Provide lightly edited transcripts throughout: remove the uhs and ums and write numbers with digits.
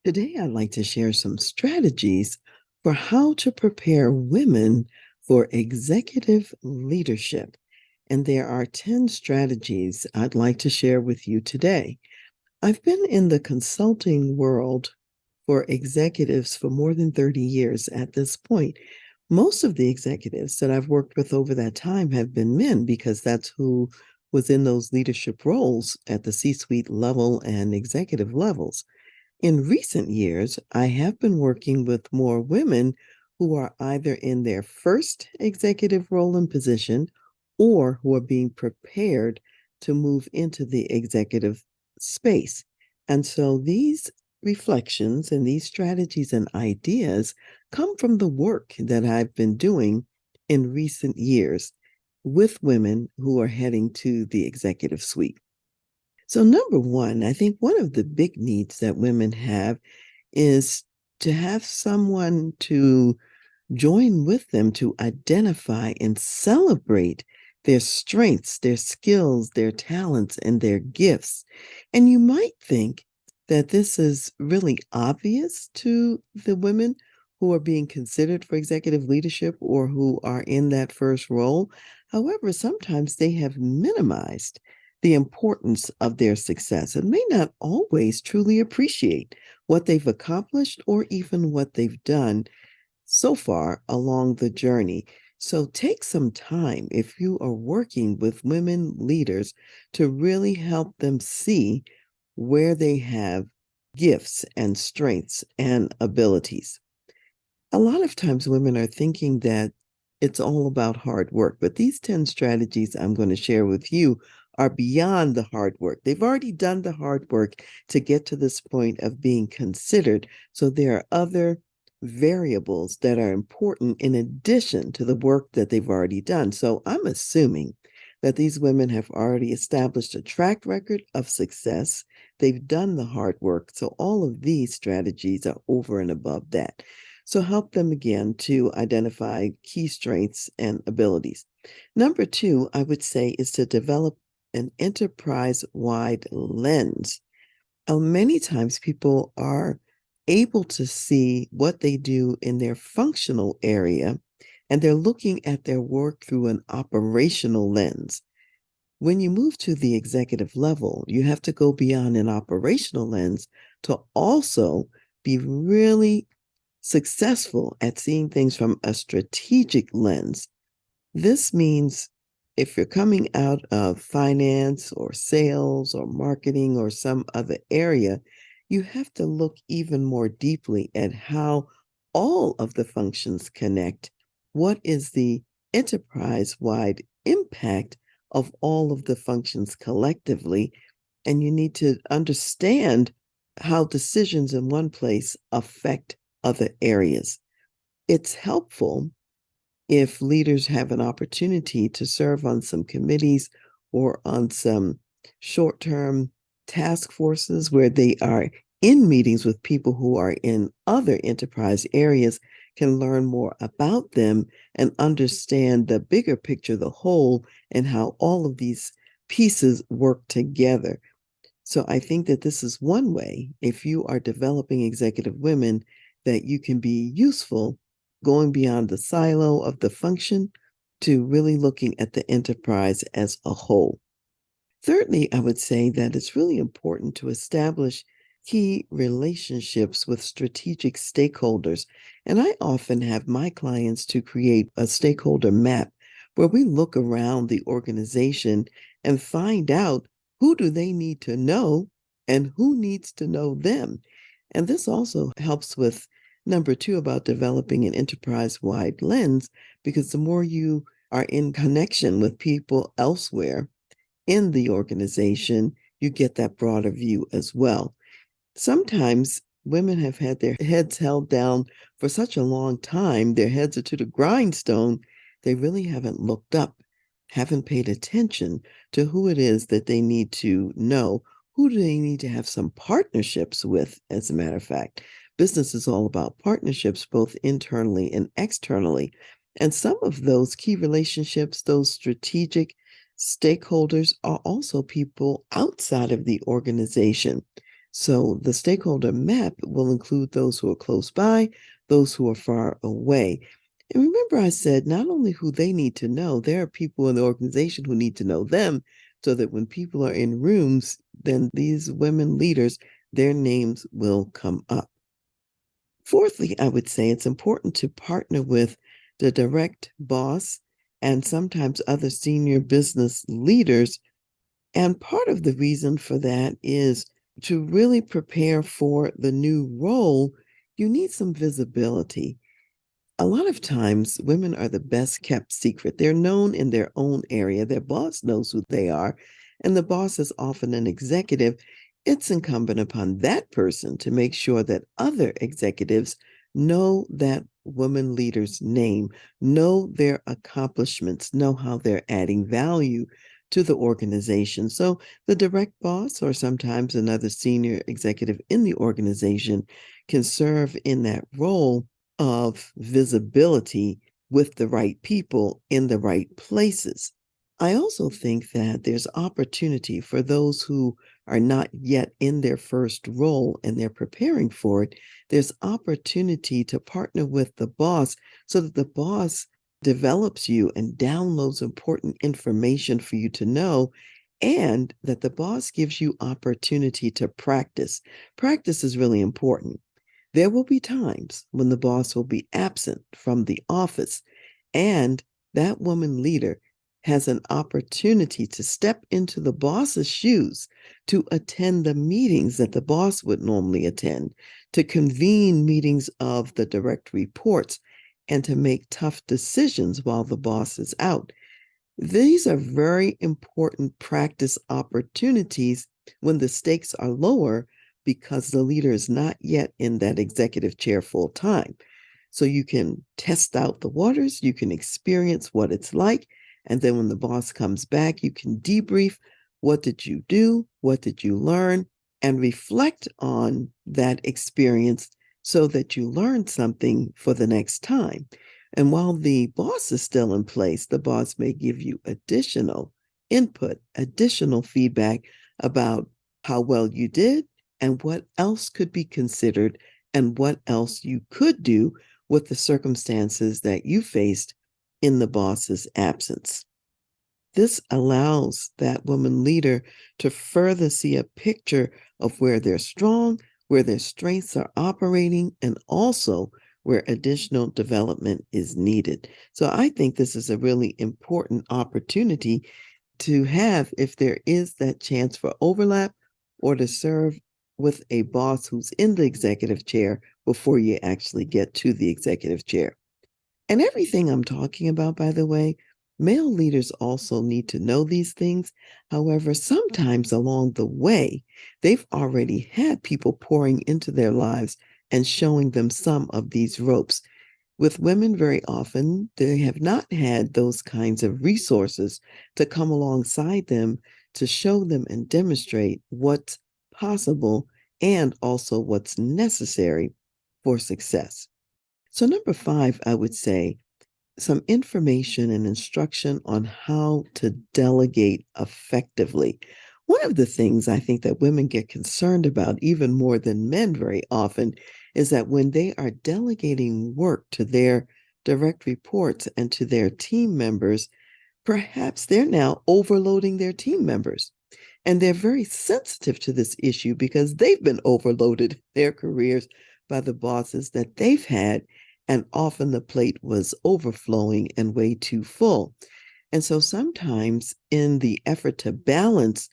Today, I'd like to share some strategies for how to prepare women for executive leadership. And there are 10 strategies I'd like to share with you today. I've been in the consulting world for executives for more than 30 years at this point. Most of the executives that I've worked with over that time have been men because that's who was in those leadership roles at the C suite level and executive levels. In recent years, I have been working with more women who are either in their first executive role and position or who are being prepared to move into the executive space. And so these reflections and these strategies and ideas come from the work that I've been doing in recent years with women who are heading to the executive suite. So, number one, I think one of the big needs that women have is to have someone to join with them to identify and celebrate their strengths, their skills, their talents, and their gifts. And you might think that this is really obvious to the women who are being considered for executive leadership or who are in that first role. However, sometimes they have minimized the importance of their success and may not always truly appreciate what they've accomplished or even what they've done so far along the journey. So take some time if you are working with women leaders to really help them see where they have gifts and strengths and abilities. A lot of times women are thinking that it's all about hard work, but these 10 strategies I'm going to share with you are beyond the hard work. They've already done the hard work to get to this point of being considered. So there are other variables that are important in addition to the work that they've already done. So I'm assuming that these women have already established a track record of success. They've done the hard work. So all of these strategies are over and above that. So help them again to identify key strengths and abilities. Number two, I would say, is to develop an enterprise-wide lens. Many times people are able to see what they do in their functional area, and they're looking at their work through an operational lens. When you move to the executive level, you have to go beyond an operational lens to also be really successful at seeing things from a strategic lens. This means if you're coming out of finance or sales or marketing or some other area, you have to look even more deeply at how all of the functions connect. What is the enterprise-wide impact of all of the functions collectively? And you need to understand how decisions in one place affect other areas. It's helpful if leaders have an opportunity to serve on some committees or on some short term task forces where they are in meetings with people who are in other enterprise areas, can learn more about them and understand the bigger picture, the whole, and how all of these pieces work together. So I think that this is one way, if you are developing executive women, that you can be useful going beyond the silo of the function to really looking at the enterprise as a whole. Thirdly, I would say that it's really important to establish key relationships with strategic stakeholders. And I often have my clients to create a stakeholder map where we look around the organization and find out who do they need to know and who needs to know them. And this also helps with number two about developing an enterprise-wide lens, because the more you are in connection with people elsewhere in the organization, you get that broader view as well. Sometimes women have had their heads held down for such a long time, their heads are to the grindstone, they really haven't looked up, haven't paid attention to who it is that they need to know. Who do they need to have some partnerships with, as a matter of fact? Business is all about partnerships, both internally and externally. And some of those key relationships, those strategic stakeholders, are also people outside of the organization. So the stakeholder map will include those who are close by, those who are far away. And remember, I said not only who they need to know, there are people in the organization who need to know them so that when people are in rooms, then these women leaders, their names will come up. Fourthly, I would say it's important to partner with the direct boss and sometimes other senior business leaders. And part of the reason for that is to really prepare for the new role, you need some visibility. A lot of times, women are the best kept secret. They're known in their own area. Their boss knows who they are, and the boss is often an executive. It's incumbent upon that person to make sure that other executives know that woman leader's name, know their accomplishments, know how they're adding value to the organization. So the direct boss, or sometimes another senior executive in the organization, can serve in that role of visibility with the right people in the right places. I also think that there's opportunity for those who are not yet in their first role and they're preparing for it. There's opportunity to partner with the boss so that the boss develops you and downloads important information for you to know, and that the boss gives you opportunity to practice. Practice is really important. There will be times when the boss will be absent from the office, and that woman leader has an opportunity to step into the boss's shoes, to attend the meetings that the boss would normally attend, to convene meetings of the direct reports, and to make tough decisions while the boss is out. These are very important practice opportunities when the stakes are lower because the leader is not yet in that executive chair full time. So you can test out the waters, you can experience what it's like, and then when the boss comes back, you can debrief. What did you do? What did you learn? And reflect on that experience so that you learn something for the next time. And while the boss is still in place, the boss may give you additional input, additional feedback about how well you did and what else could be considered and what else you could do with the circumstances that you faced in the boss's absence. This allows that woman leader to further see a picture of where they're strong, where their strengths are operating, and also where additional development is needed. So I think this is a really important opportunity to have if there is that chance for overlap or to serve with a boss who's in the executive chair before you actually get to the executive chair. And everything I'm talking about, by the way, male leaders also need to know these things. However, sometimes along the way, they've already had people pouring into their lives and showing them some of these ropes. With women, very often, they have not had those kinds of resources to come alongside them to show them and demonstrate what's possible and also what's necessary for success. So, number five, I would say some information and instruction on how to delegate effectively. One of the things I think that women get concerned about, even more than men very often, is that when they are delegating work to their direct reports and to their team members, perhaps they're now overloading their team members. And they're very sensitive to this issue because they've been overloaded their careers by the bosses that they've had. And often the plate was overflowing and way too full. And so sometimes, in the effort to balance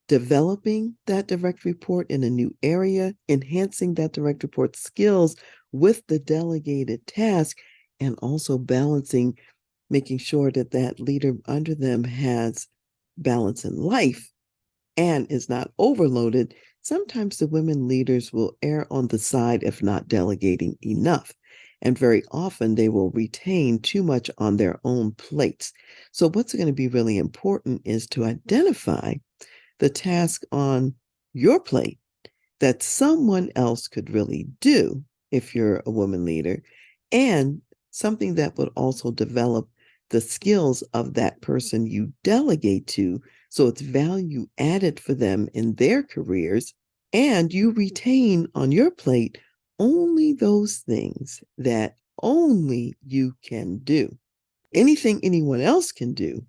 developing that direct report in a new area, enhancing that direct report skills with the delegated task, and also balancing, making sure that that leader under them has balance in life and is not overloaded, sometimes the women leaders will err on the side of not delegating enough. And very often they will retain too much on their own plates. So, what's going to be really important is to identify the task on your plate that someone else could really do if you're a woman leader, and something that would also develop the skills of that person you delegate to. So it's value added for them in their careers And you retain on your plate only those things that only you can do. Anything anyone else can do,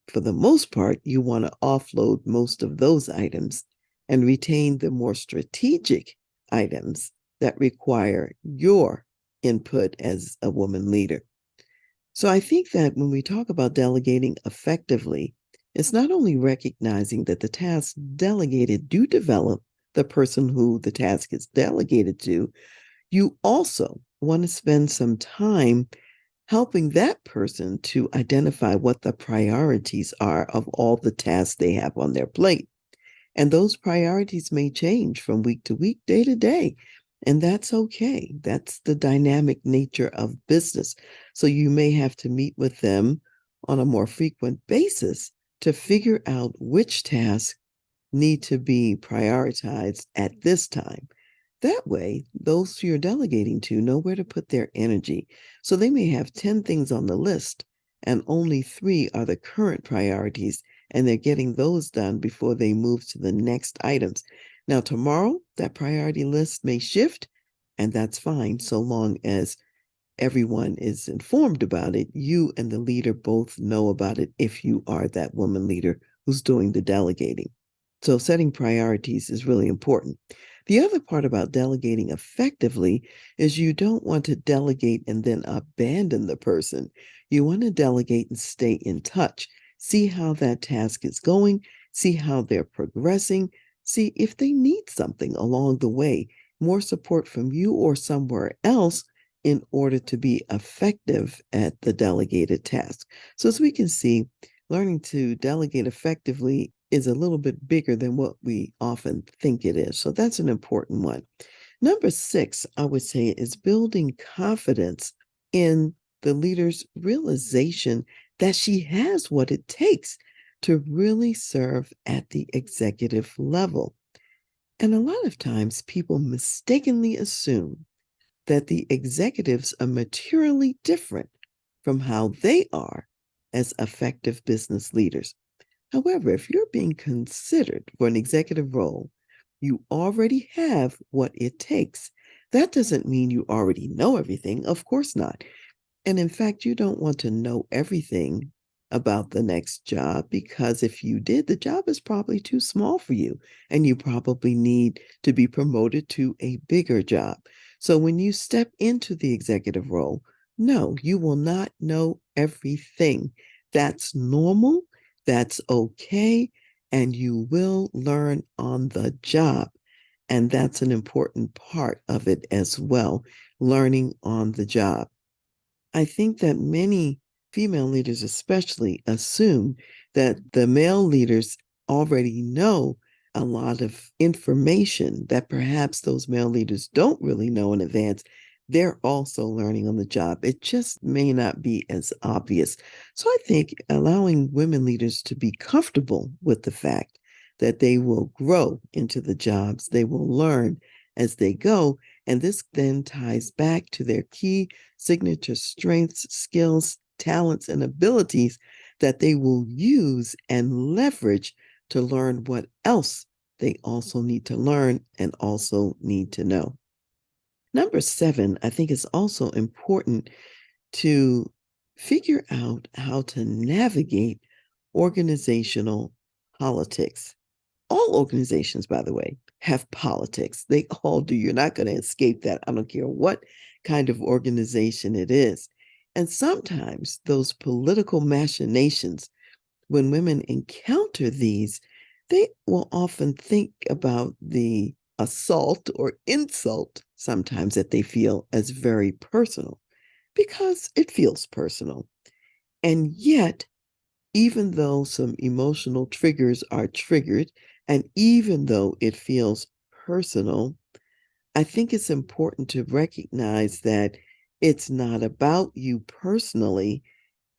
for the most part, you want to offload most of those items and retain the more strategic items that require your input as a woman leader. So I think that when we talk about delegating effectively, it's not only recognizing that the tasks delegated do develop the person who the task is delegated to, you also want to spend some time helping that person to identify what the priorities are of all the tasks they have on their plate. And those priorities may change from week to week, day to day. And that's okay. That's the dynamic nature of business. So you may have to meet with them on a more frequent basis to figure out which tasks need to be prioritized at this time. That way, those you're delegating to know where to put their energy. So they may have 10 things on the list, and only 3 are the current priorities, and they're getting those done before they move to the next items. Now, tomorrow, that priority list may shift, and that's fine so long as everyone is informed about it. You and the leader both know about it if you are that woman leader who's doing the delegating. So setting priorities is really important. The other part about delegating effectively is you don't want to delegate and then abandon the person. You want to delegate and stay in touch. See how that task is going, see how they're progressing, see if they need something along the way, more support from you or somewhere else in order to be effective at the delegated task. So as we can see, learning to delegate effectively is a little bit bigger than what we often think it is. So that's an important one. Number 6, I would say, is building confidence in the leader's realization that she has what it takes to really serve at the executive level. And a lot of times people mistakenly assume that the executives are materially different from how they are as effective business leaders. However, if you're being considered for an executive role, you already have what it takes. That doesn't mean you already know everything. Of course not. And in fact, you don't want to know everything about the next job, because if you did, the job is probably too small for you and you probably need to be promoted to a bigger job. So when you step into the executive role, no, you will not know everything. That's normal. That's okay. And you will learn on the job. And that's an important part of it as well, learning on the job. I think that many female leaders, especially, assume that the male leaders already know a lot of information that perhaps those male leaders don't really know in advance. They're also learning on the job. It just may not be as obvious. So I think allowing women leaders to be comfortable with the fact that they will grow into the jobs, they will learn as they go. And this then ties back to their key signature strengths, skills, talents, and abilities that they will use and leverage to learn what else they also need to learn and also need to know. Number 7, I think it's also important to figure out how to navigate organizational politics. All organizations, by the way, have politics. They all do. You're not going to escape that. I don't care what kind of organization it is. And sometimes those political machinations, when women encounter these, they will often think about the assault or insult sometimes that they feel as very personal, because it feels personal. And yet, even though some emotional triggers are triggered, and even though it feels personal, I think it's important to recognize that it's not about you personally.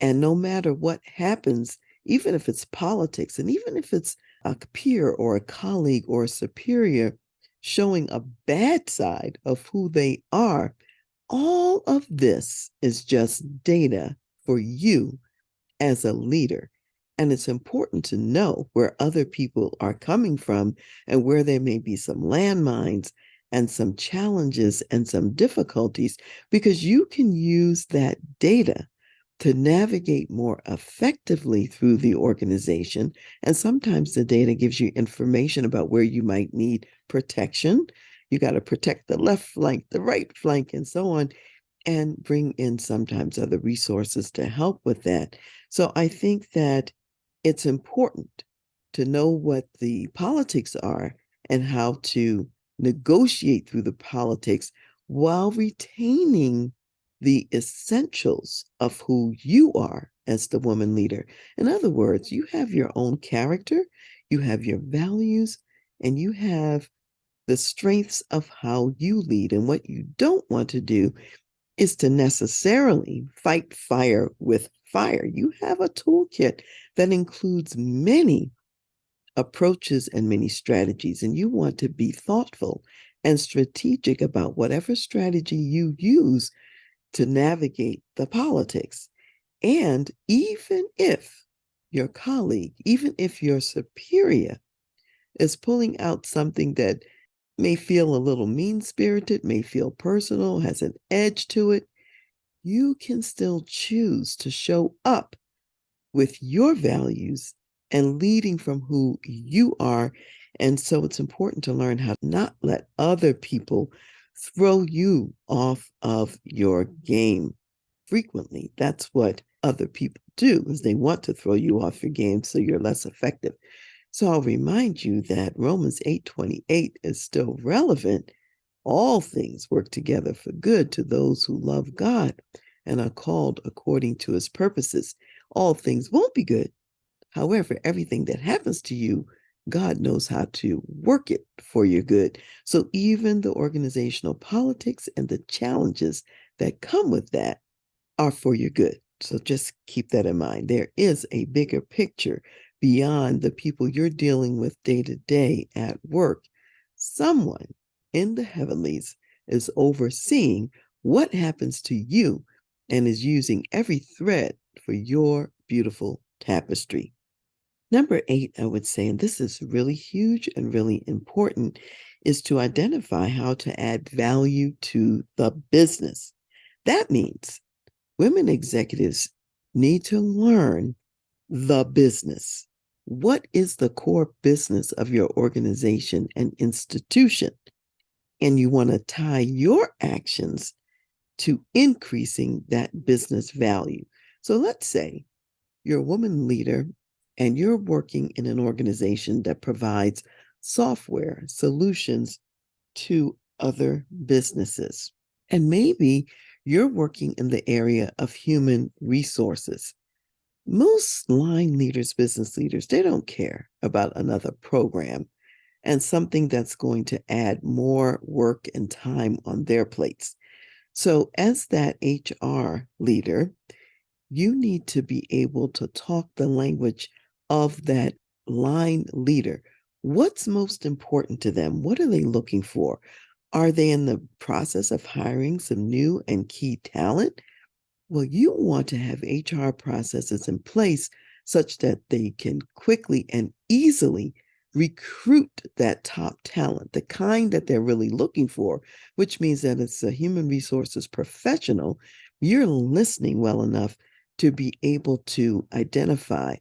And no matter what happens, even if it's politics, and even if it's a peer or a colleague or a superior showing a bad side of who they are, all of this is just data for you as a leader. And it's important to know where other people are coming from and where there may be some landmines and some challenges and some difficulties, because you can use that data to navigate more effectively through the organization. And sometimes the data gives you information about where you might need protection. You got to protect the left flank, the right flank, and so on, and bring in sometimes other resources to help with that. So I think that it's important to know what the politics are and how to negotiate through the politics while retaining the essentials of who you are as the woman leader. In other words, you have your own character, you have your values, and you have the strengths of how you lead. And what you don't want to do is to necessarily fight fire with fire. You have a toolkit that includes many approaches and many strategies, and you want to be thoughtful and strategic about whatever strategy you use to navigate the politics. And even if your colleague, even if your superior is pulling out something that may feel a little mean-spirited, may feel personal, has an edge to it, you can still choose to show up with your values and leading from who you are. And so it's important to learn how to not let other people throw you off of your game. Frequently, that's what other people do, is they want to throw you off your game so you're less effective. So I'll remind you that Romans 8:28 is still relevant. All things work together for good to those who love God and are called according to his purposes. All things won't be good. However, everything that happens to you, God knows how to work it for your good. So even the organizational politics and the challenges that come with that are for your good. So just keep that in mind. There is a bigger picture beyond the people you're dealing with day to day at work. Someone in the heavenlies is overseeing what happens to you and is using every thread for your beautiful tapestry. Number 8, I would say, and this is really huge and really important, is to identify how to add value to the business. That means women executives need to learn the business. What is the core business of your organization and institution? And you want to tie your actions to increasing that business value. So let's say you're a woman leader and you're working in an organization that provides software solutions to other businesses. And maybe you're working in the area of human resources. Most line leaders, business leaders, they don't care about another program and something that's going to add more work and time on their plates. So, as that HR leader, you need to be able to talk the language of that line leader. What's most important to them? What are they looking for? Are they in the process of hiring some new and key talent? Well, you want to have HR processes in place such that they can quickly and easily recruit that top talent, the kind that they're really looking for, which means that it's a human resources professional. You're listening well enough to be able to identify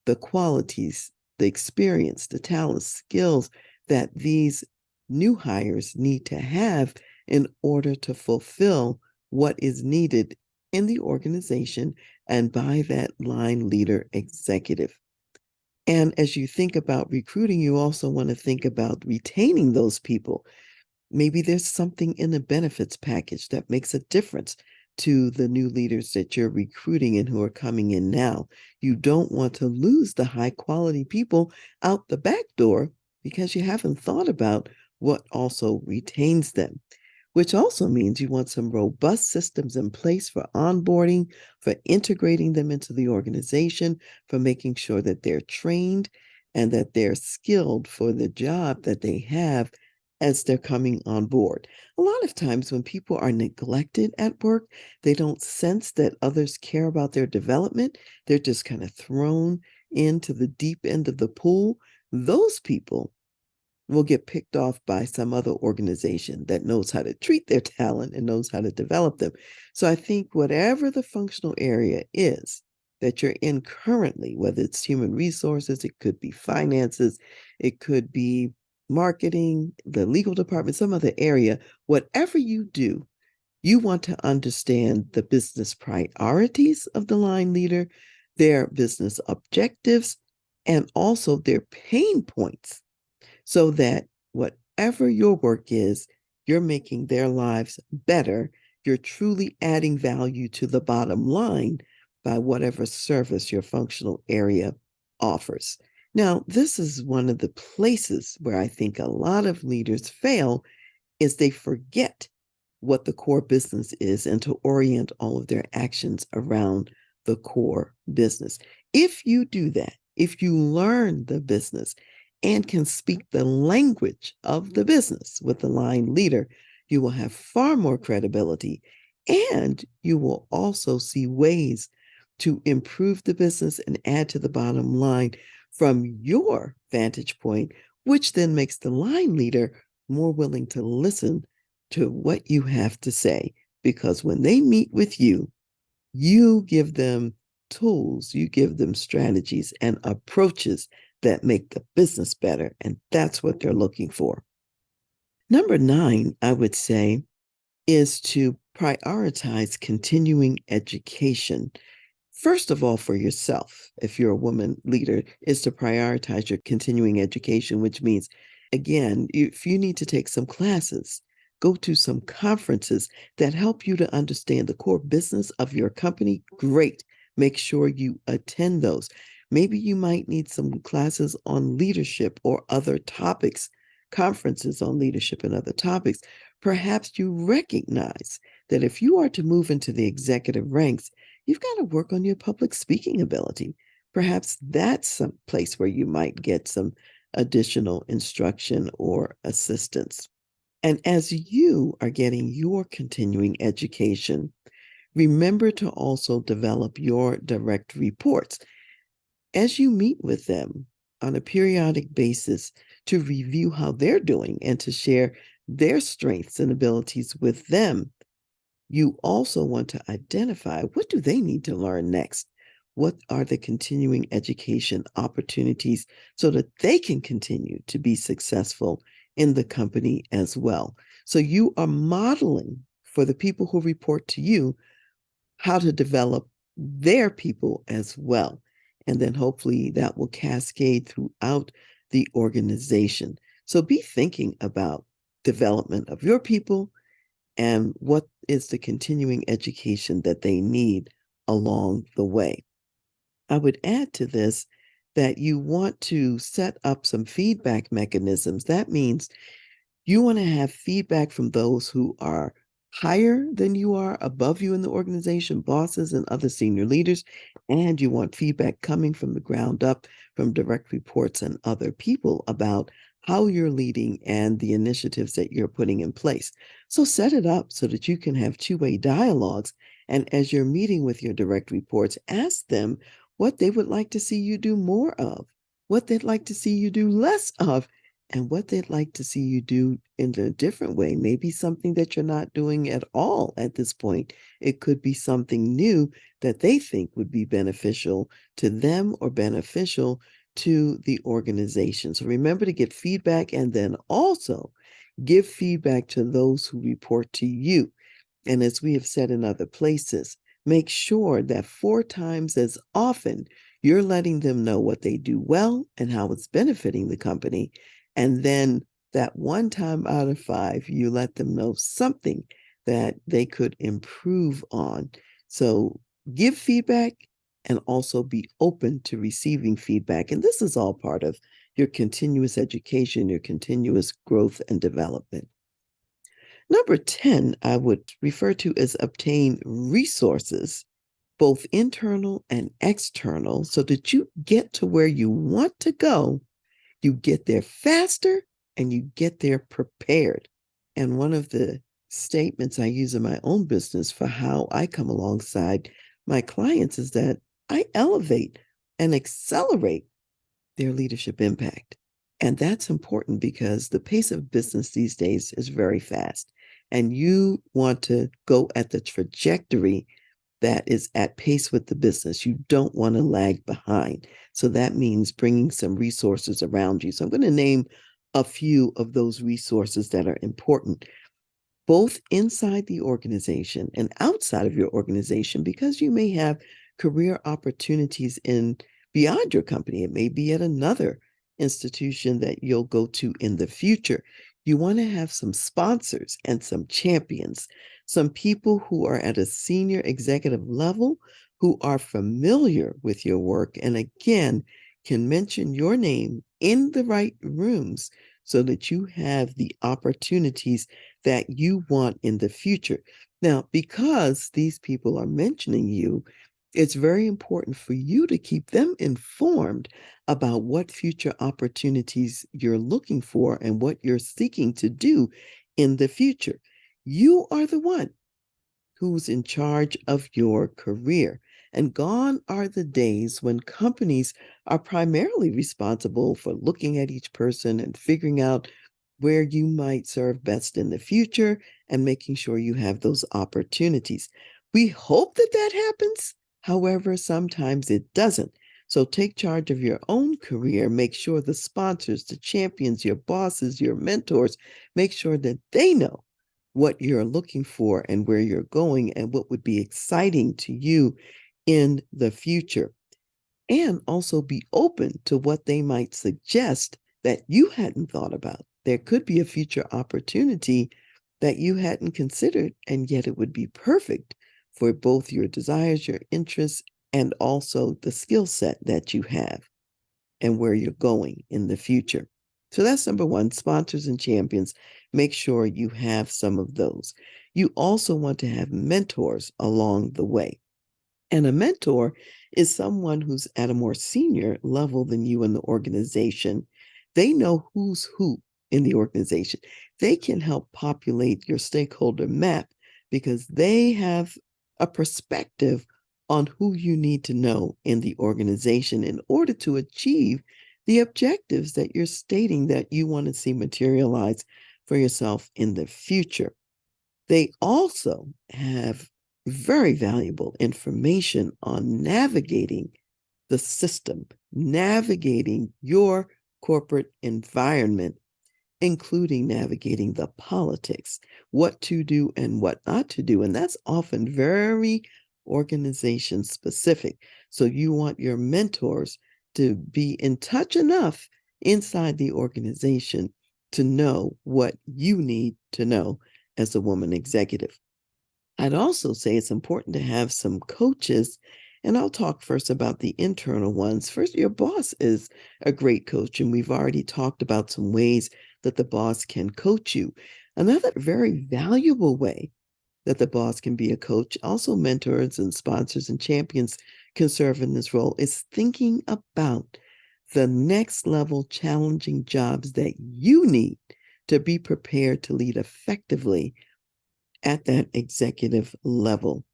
the qualities, the experience, the talent, skills that these new hires need to have in order to fulfill what is needed in the organization and by that line leader executive. And as you think about recruiting, you also want to think about retaining those people. Maybe there's something in the benefits package that makes a difference to the new leaders that you're recruiting and who are coming in now. You don't want to lose the high quality people out the back door because you haven't thought about what also retains them, which also means you want some robust systems in place for onboarding, for integrating them into the organization, for making sure that they're trained and that they're skilled for the job that they have as they're coming on board. A lot of times when people are neglected at work, they don't sense that others care about their development. They're just kind of thrown into the deep end of the pool, those people will get picked off by some other organization that knows how to treat their talent and knows how to develop them. So I think whatever the functional area is that you're in currently, whether it's human resources, it could be finances, it could be marketing, the legal department, some other area, whatever you do, you want to understand the business priorities of the line leader, their business objectives, and also their pain points so that whatever your work is, you're making their lives better. You're truly adding value to the bottom line by whatever service your functional area offers. Now, this is one of the places where I think a lot of leaders fail is they forget what the core business is and to orient all of their actions around the core business. If you do that, if you learn the business and can speak the language of the business with the line leader, you will have far more credibility and you will also see ways to improve the business and add to the bottom line from your vantage point, which then makes the line leader more willing to listen to what you have to say. Because when they meet with you, you give them tools, you give them strategies and approaches that make the business better. And that's what they're looking for. Number 9, I would say, is to prioritize continuing education. First of all, for yourself, if you're a woman leader, is to prioritize your continuing education, which means, again, if you need to take some classes, go to some conferences that help you to understand the core business of your company, great. Make sure you attend those. Maybe you might need some classes on leadership or other topics, conferences on leadership and other topics. Perhaps you recognize that if you are to move into the executive ranks, you've got to work on your public speaking ability. Perhaps that's some place where you might get some additional instruction or assistance. And as you are getting your continuing education, remember to also develop your direct reports as you meet with them on a periodic basis to review how they're doing and to share their strengths and abilities with them. You also want to identify what do they need to learn next? What are the continuing education opportunities so that they can continue to be successful in the company as well? So you are modeling for the people who report to you how to develop their people as well. And then hopefully that will cascade throughout the organization. So be thinking about development of your people and what is the continuing education that they need along the way. I would add to this that you want to set up some feedback mechanisms. That means you want to have feedback from those who are higher than you are, above you in the organization, bosses and other senior leaders, and you want feedback coming from the ground up from direct reports and other people about how you're leading and the initiatives that you're putting in place. So set it up so that you can have two-way dialogues. And as you're meeting with your direct reports, ask them what they would like to see you do more of, what they'd like to see you do less of, and what they'd like to see you do in a different way. Maybe something that you're not doing at all at this point. It could be something new that they think would be beneficial to them or beneficial to the organization. So remember to get feedback and then also give feedback to those who report to you. And as we have said in other places, make sure that 4 times as often you're letting them know what they do well and how it's benefiting the company. And then that 1 time out of 5, you let them know something that they could improve on. So give feedback and also be open to receiving feedback. And this is all part of your continuous education, your continuous growth and development. Number 10, I would refer to as obtain resources, both internal and external, so that you get to where you want to go. You get there faster and you get there prepared. And one of the statements I use in my own business for how I come alongside my clients is that I elevate and accelerate their leadership impact. And that's important because the pace of business these days is very fast. And you want to go at the trajectory that is at pace with the business. You don't want to lag behind. So that means bringing some resources around you. So I'm going to name a few of those resources that are important, both inside the organization and outside of your organization, because you may have career opportunities in beyond your company. It may be at another institution that you'll go to in the future. You want to have some sponsors and some champions, some people who are at a senior executive level who are familiar with your work and again can mention your name in the right rooms so that you have the opportunities that you want in the future. Now, because these people are mentioning you, it's very important for you to keep them informed about what future opportunities you're looking for and what you're seeking to do in the future. You are the one who's in charge of your career. And gone are the days when companies are primarily responsible for looking at each person and figuring out where you might serve best in the future and making sure you have those opportunities. We hope that that happens. However, sometimes it doesn't. So take charge of your own career. Make sure the sponsors, the champions, your bosses, your mentors, make sure that they know what you're looking for and where you're going and what would be exciting to you in the future. And also be open to what they might suggest that you hadn't thought about. There could be a future opportunity that you hadn't considered, and yet it would be perfect for both your desires, your interests, and also the skill set that you have and where you're going in the future. So that's number one, sponsors and champions. Make sure you have some of those. You also want to have mentors along the way. And a mentor is someone who's at a more senior level than you in the organization. They know who's who in the organization. They can help populate your stakeholder map because they have a perspective on who you need to know in the organization in order to achieve the objectives that you're stating that you want to see materialize for yourself in the future. They also have very valuable information on navigating the system, navigating your corporate environment, including navigating the politics, what to do and what not to do. And that's often very organization specific. So you want your mentors to be in touch enough inside the organization to know what you need to know as a woman executive. I'd also say it's important to have some coaches, and I'll talk first about the internal ones. First, your boss is a great coach, and we've already talked about some ways that the boss can coach you. Another very valuable way that the boss can be a coach, also mentors and sponsors and champions can serve in this role, is thinking about the next level challenging jobs that you need to be prepared to lead effectively at that executive level.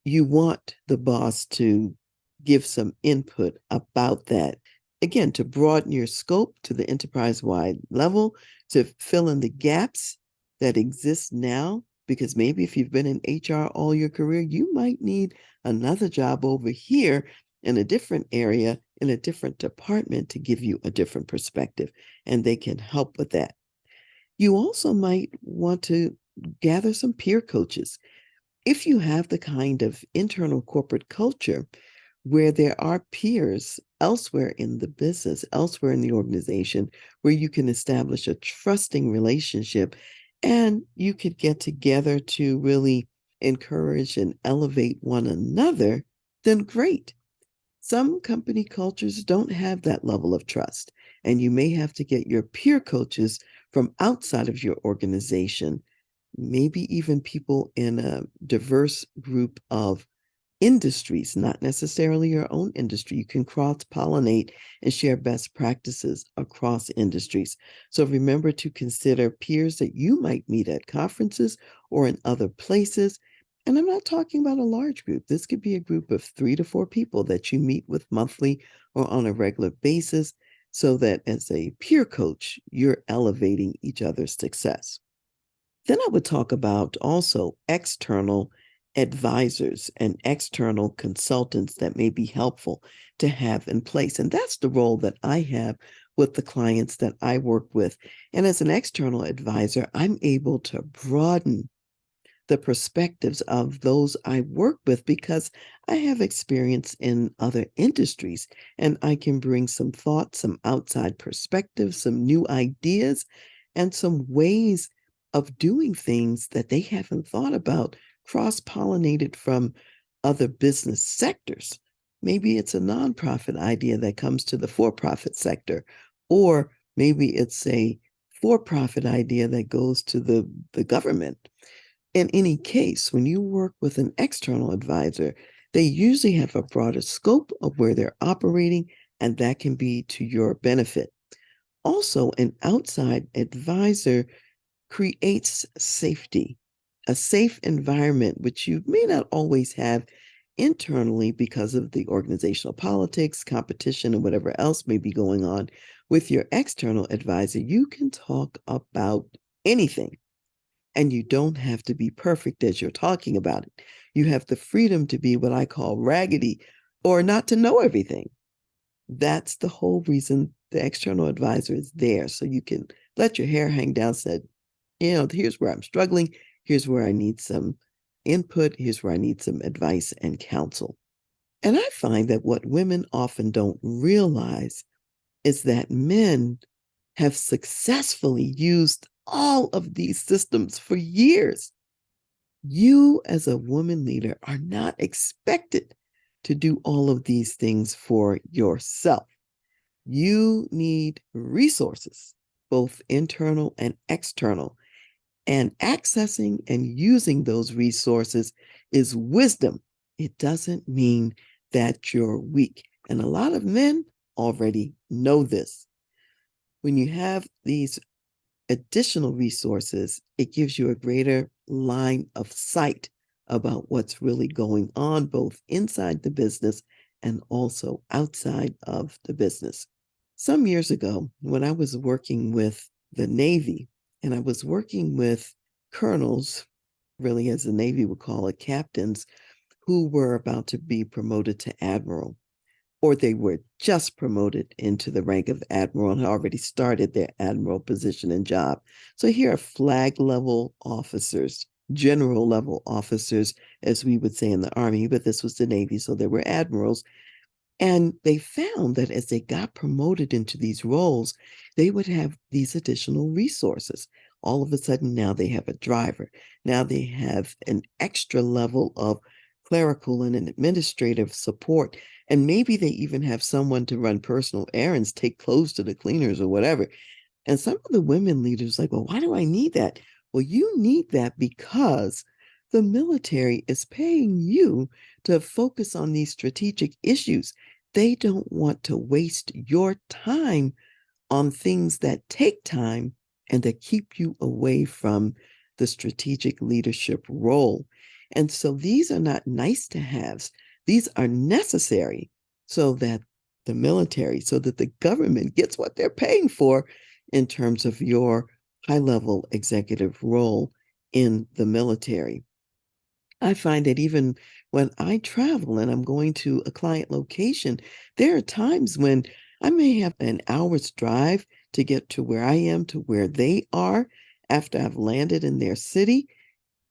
You want the boss to give some input about that. Again, to broaden your scope to the enterprise-wide level, to fill in the gaps that exist now, because maybe if you've been in HR all your career, you might need another job over here in a different area, in a different department to give you a different perspective, and they can help with that. You also might want to gather some peer coaches. If you have the kind of internal corporate culture where there are peers elsewhere in the business, elsewhere in the organization, where you can establish a trusting relationship and you could get together to really encourage and elevate one another, then great. Some company cultures don't have that level of trust, and you may have to get your peer coaches from outside of your organization, maybe even people in a diverse group of industries, not necessarily your own industry. You can cross-pollinate and share best practices across industries. So remember to consider peers that you might meet at conferences or in other places And I'm not talking about a large group. This could be a group of 3 to 4 people that you meet with monthly or on a regular basis, so that as a peer coach, you're elevating each other's success. Then I would talk about also external advisors and external consultants that may be helpful to have in place. And that's the role that I have with the clients that I work with. And as an external advisor, I'm able to broaden the perspectives of those I work with because I have experience in other industries, and I can bring some thoughts, some outside perspectives, some new ideas, and some ways of doing things that they haven't thought about, cross-pollinated from other business sectors. Maybe it's a nonprofit idea that comes to the for-profit sector, or maybe it's a for-profit idea that goes to the government. In any case, when you work with an external advisor, they usually have a broader scope of where they're operating, and that can be to your benefit. Also, an outside advisor creates safety, a safe environment, which you may not always have internally because of the organizational politics, competition, and whatever else may be going on. With your external advisor, you can talk about anything. And you don't have to be perfect as you're talking about it. You have the freedom to be what I call raggedy or not to know everything. That's the whole reason the external advisor is there. So you can let your hair hang down, said, here's where I'm struggling. Here's where I need some input. Here's where I need some advice and counsel. And I find that what women often don't realize is that men have successfully used all of these systems for years. You, as a woman leader, are not expected to do all of these things for yourself. You need resources, both internal and external. And accessing and using those resources is wisdom. It doesn't mean that you're weak. And a lot of men already know this. When you have these additional resources, it gives you a greater line of sight about what's really going on, both inside the business and also outside of the business. Some years ago, when I was working with the Navy, and I was working with colonels, really as the Navy would call it, captains, who were about to be promoted to admiral, or they were just promoted into the rank of admiral and already started their admiral position and job. So here are flag level officers, general level officers, as we would say in the Army, but this was the Navy, so they were admirals. And they found that as they got promoted into these roles, they would have these additional resources. All of a sudden, now they have a driver. Now they have an extra level of clerical and administrative support. And maybe they even have someone to run personal errands, take clothes to the cleaners or whatever. And some of the women leaders like, well, why do I need that? Well, you need that because the military is paying you to focus on these strategic issues. They don't want to waste your time on things that take time and that keep you away from the strategic leadership role. And so these are not nice to haves. These are necessary so that the military, so that the government gets what they're paying for in terms of your high-level executive role in the military. I find that even when I travel and I'm going to a client location, there are times when I may have an hour's drive to get to where I am, to where they are after I've landed in their city.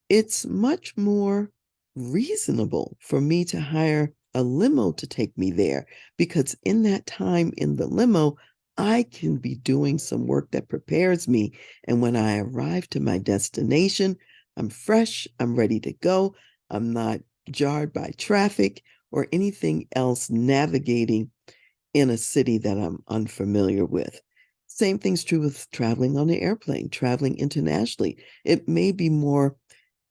It's much more reasonable for me to hire a limo to take me there because in that time in the limo, I can be doing some work that prepares me. And when I arrive to my destination, I'm fresh, I'm ready to go. I'm not jarred by traffic or anything else navigating in a city that I'm unfamiliar with. Same thing's true with traveling on the airplane, traveling internationally. It may be more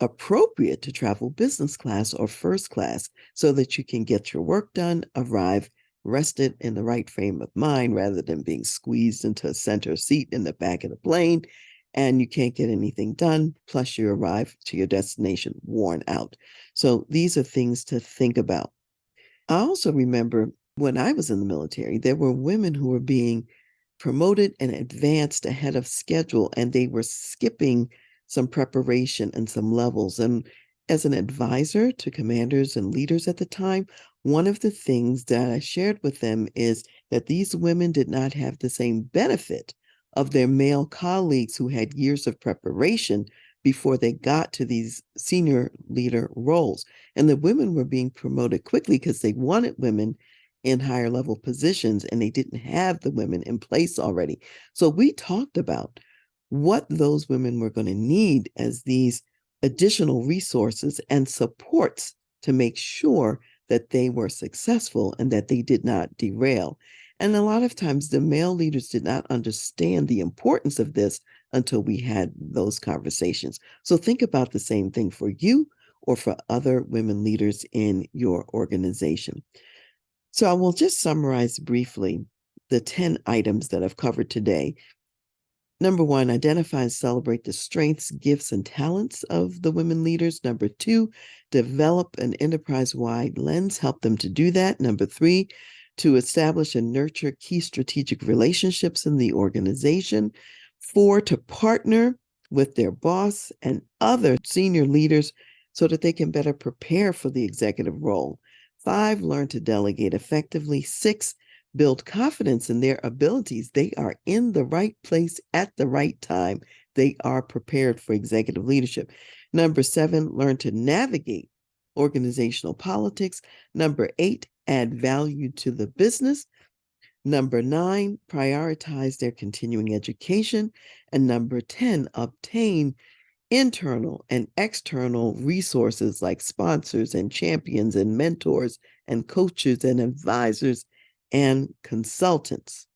appropriate to travel business class or first class so that you can get your work done, arrive rested in the right frame of mind rather than being squeezed into a center seat in the back of the plane. and you can't get anything done. Plus, you arrive to your destination worn out. So these are things to think about. I also remember when I was in the military, there were women who were being promoted and advanced ahead of schedule, and they were skipping some preparation and some levels. And as an advisor to commanders and leaders at the time, one of the things that I shared with them is that these women did not have the same benefit of their male colleagues who had years of preparation before they got to these senior leader roles. And the women were being promoted quickly because they wanted women in higher level positions and they didn't have the women in place already. So we talked about what those women were going to need as these additional resources and supports to make sure that they were successful and that they did not derail. And a lot of times the male leaders did not understand the importance of this until we had those conversations. So think about the same thing for you or for other women leaders in your organization. So I will just summarize briefly the 10 items that I've covered today. Number 1, identify and celebrate the strengths, gifts, and talents of the women leaders. Number 2, develop an enterprise-wide lens, help them to do that. Number 3, to establish and nurture key strategic relationships in the organization. 4, to partner with their boss and other senior leaders so that they can better prepare for the executive role. 5, learn to delegate effectively. 6, build confidence in their abilities. They are in the right place at the right time. They are prepared for executive leadership. Number 7, learn to navigate organizational politics. Number 8, add value to the business. Number 9, prioritize their continuing education. And number 10, obtain internal and external resources like sponsors and champions and mentors and coaches and advisors and consultants.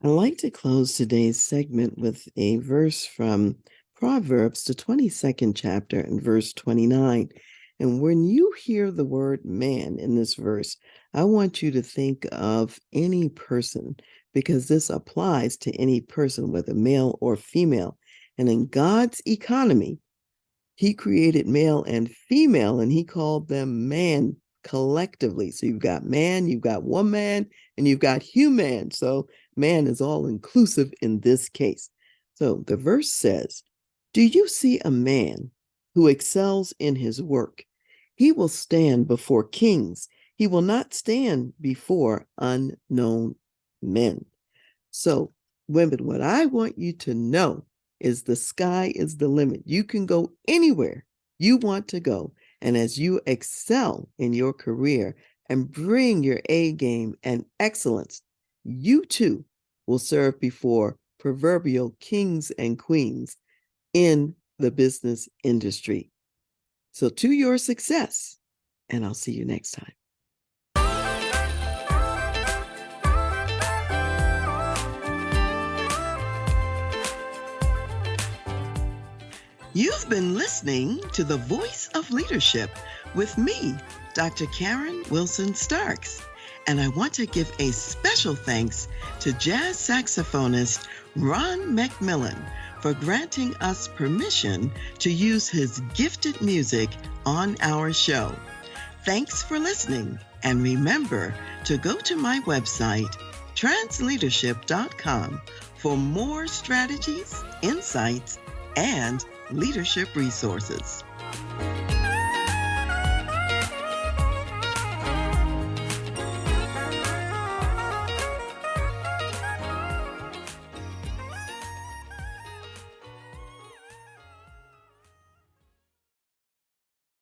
I'd like to close today's segment with a verse from Proverbs, the 22nd chapter and verse 29. And when you hear the word man in this verse, I want you to think of any person, because this applies to any person, whether male or female. And in God's economy, he created male and female, and he called them man collectively. So you've got man, you've got woman, and you've got human. So man is all inclusive in this case. So the verse says, do you see a man who excels in his work? He will stand before kings. He will not stand before unknown men. So women, what I want you to know is the sky is the limit. You can go anywhere you want to go. And as you excel in your career and bring your A game and excellence, you too will serve before proverbial kings and queens in the business industry. So to your success, and I'll see you next time. You've been listening to The Voice of Leadership with me, Dr. Karen Wilson Starks. And I want to give a special thanks to jazz saxophonist Ron McMillan for granting us permission to use his gifted music on our show. Thanks for listening, and remember to go to my website, TRANSLEADERSHIP.com, for more strategies, insights, and leadership resources.